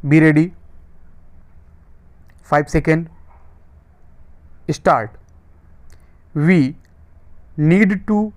Be ready. 5 seconds. Start. We need to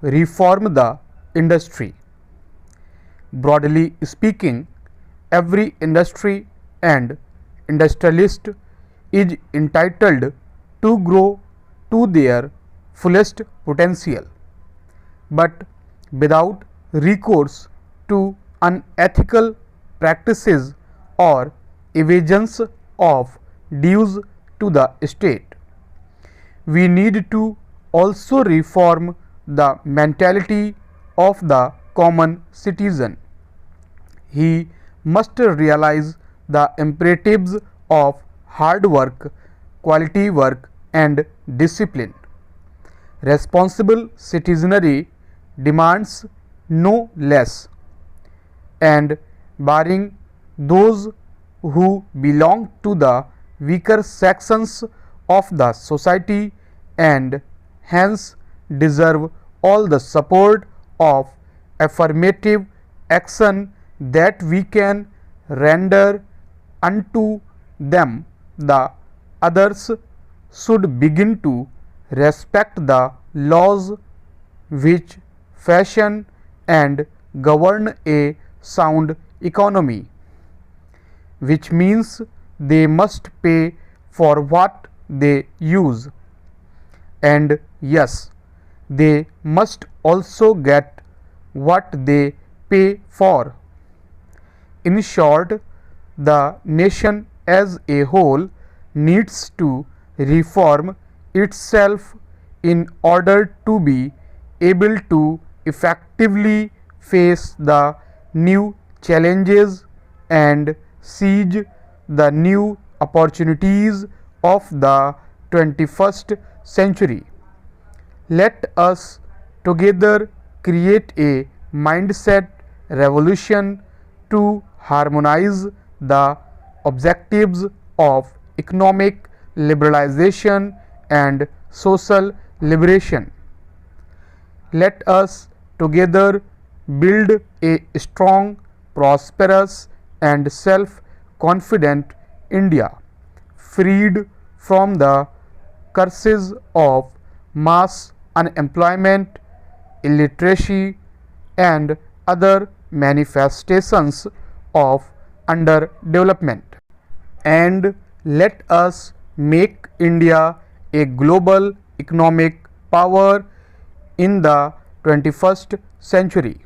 reform the industry. Broadly speaking, every industry and industrialist is entitled to grow to their fullest potential, but without recourse to unethical practices or evasions of dues to the state. We need to also reform the mentality of the common citizen. He must realize the imperatives of hard work, quality work, and discipline. Responsible citizenry demands no less, and barring those who belong to the weaker sections of the society and hence deserve all the support of affirmative action that we can render unto them, the others should begin to respect the laws which fashion and govern a sound economy, which means they must pay for what they use. And yes, they must also get what they pay for. In short, the nation as a whole needs to reform itself in order to be able to effectively face the new challenges and seize the new opportunities of the 21st century. Let us together create a mindset revolution to harmonize the objectives of economic liberalization and social liberation. Let us together build a strong, prosperous, and self-confident India, freed from the curses of mass unemployment, illiteracy, and other manifestations of underdevelopment. And let us make India a global economic power in the 21st century.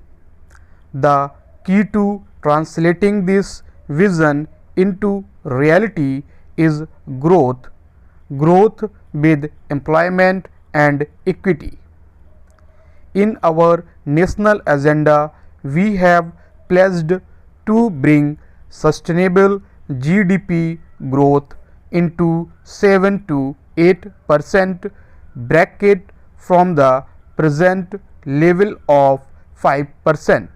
The key to translating this vision into reality is growth with employment and equity. In our national agenda, we have pledged to bring sustainable GDP growth into 7 to 8% bracket from the present level of 5%.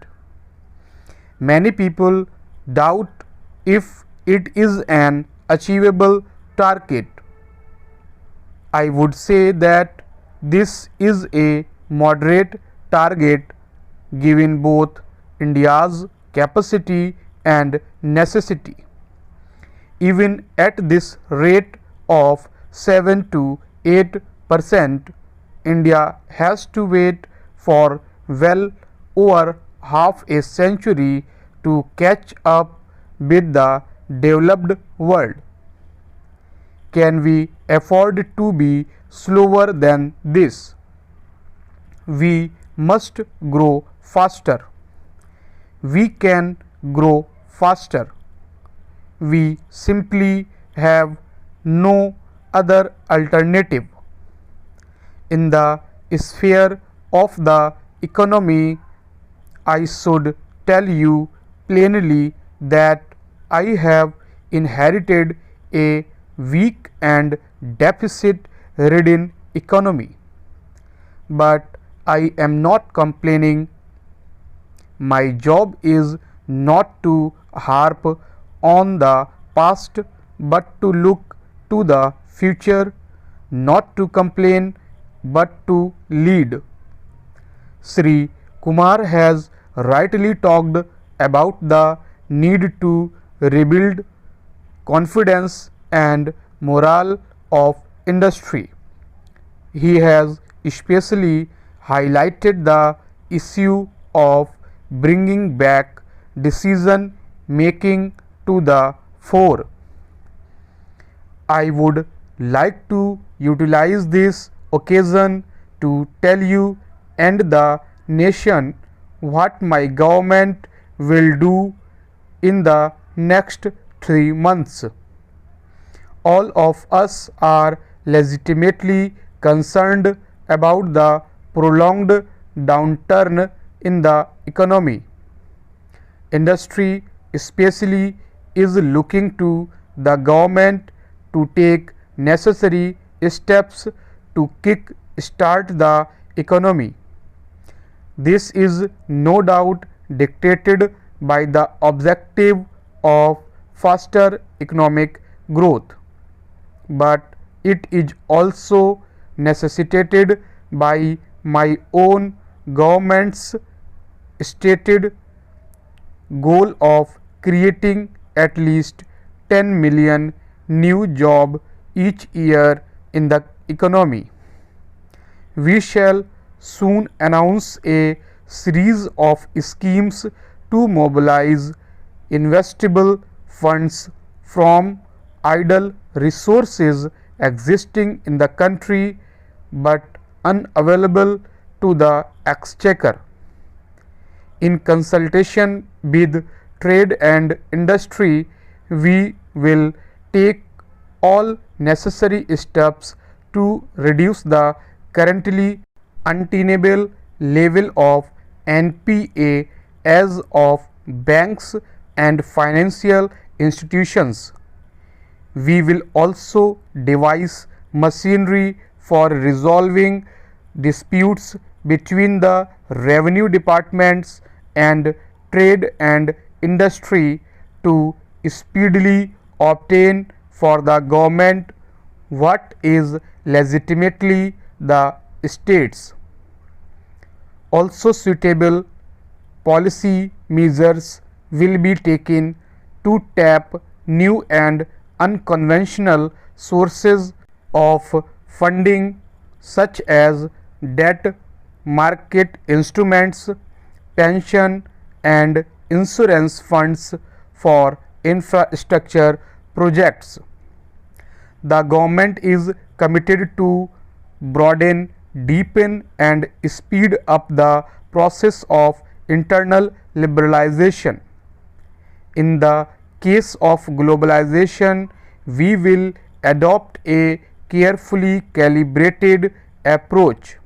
Many people doubt if it is an achievable target. I would say that this is a moderate target given both India's capacity and necessity. Even at this rate of 7 to 8%, India has to wait for well over half a century to catch up with the developed world. Can we afford to be slower than this? We must grow faster. We can grow faster. We simply have no other alternative. In the sphere of the economy, I should tell you plainly that I have inherited a weak and deficit-ridden economy. But I am not complaining. My job is not to harp on the past but to look to the future, not to complain but to lead. Sri Kumar has rightly talked about the need to rebuild confidence and morale of industry. He has especially highlighted the issue of bringing back decision making to the fore. I would like to utilize this occasion to tell you and the nation what my government will do in the next 3 months. All of us are legitimately concerned about the prolonged downturn in the economy. Industry especially is looking to the government to take necessary steps to kick start the economy. This is no doubt dictated by the objective of faster economic growth, but it is also necessitated by my own government's stated goal of creating at least 10 million new jobs each year in the economy. We shall soon announce a series of schemes to mobilize investable funds from idle resources existing in the country but unavailable to the exchequer. In consultation with trade and industry, we will take all necessary steps to reduce the currently untenable level of NPA as of banks and financial institutions. We will also devise machinery for resolving disputes between the revenue departments and trade and industry to speedily obtain for the government what is legitimately the state's. Also suitable policy measures will be taken to tap new and unconventional sources of funding such as debt market instruments, pension and insurance funds for infrastructure projects. The government is committed to broaden, deepen and speed up the process of internal liberalization. In the case of globalization, we will adopt a carefully calibrated approach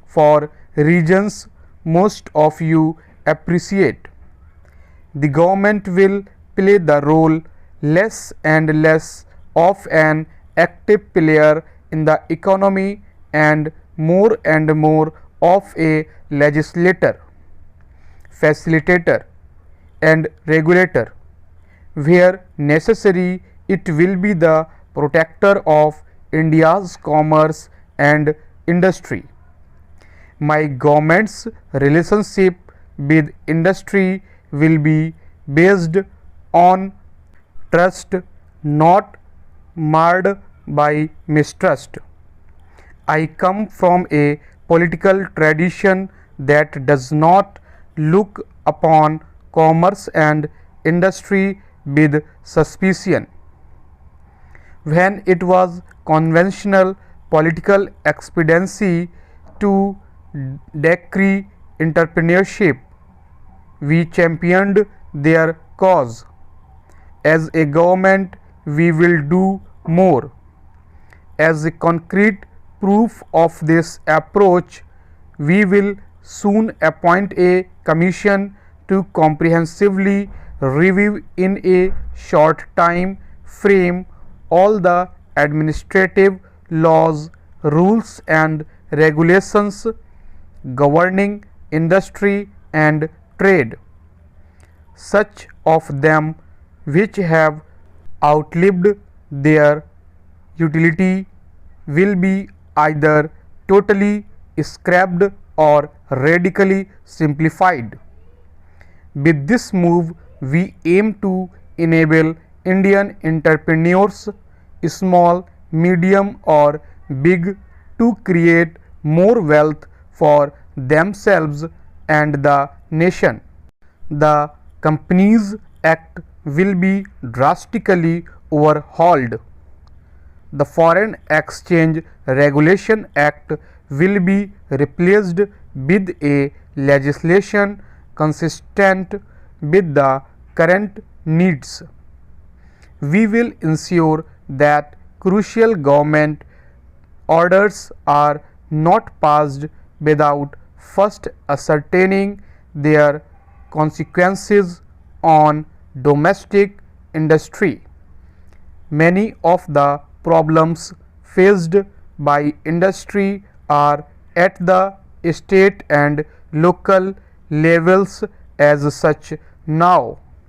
for reasons most of you appreciate. The government will play the role less and less of an active player in the economy and more of a legislator, facilitator and regulator. Where necessary, it will be the protector of India's commerce and industry. My government's relationship with industry will be based on trust, not marred by mistrust. I come from a political tradition that does not look upon commerce and industry with suspicion. When it was conventional political expediency to decree entrepreneurship, we championed their cause. As a government, we will do more. As a concrete proof of this approach, we will soon appoint a commission to comprehensively review in a short time frame all the administrative laws, rules and regulations governing industry and trade. Such of them which have outlived their utility will be either totally scrapped or radically simplified. With this move, we aim to enable Indian entrepreneurs, small, medium or big, to create more wealth for themselves and the nation. The Companies Act will be drastically overhauled. The Foreign Exchange Regulation Act will be replaced with a legislation consistent with the current needs. We will ensure that crucial government orders are not passed without first ascertaining their consequences on domestic industry. Many of the problems faced by industry are at the state and local levels as such now.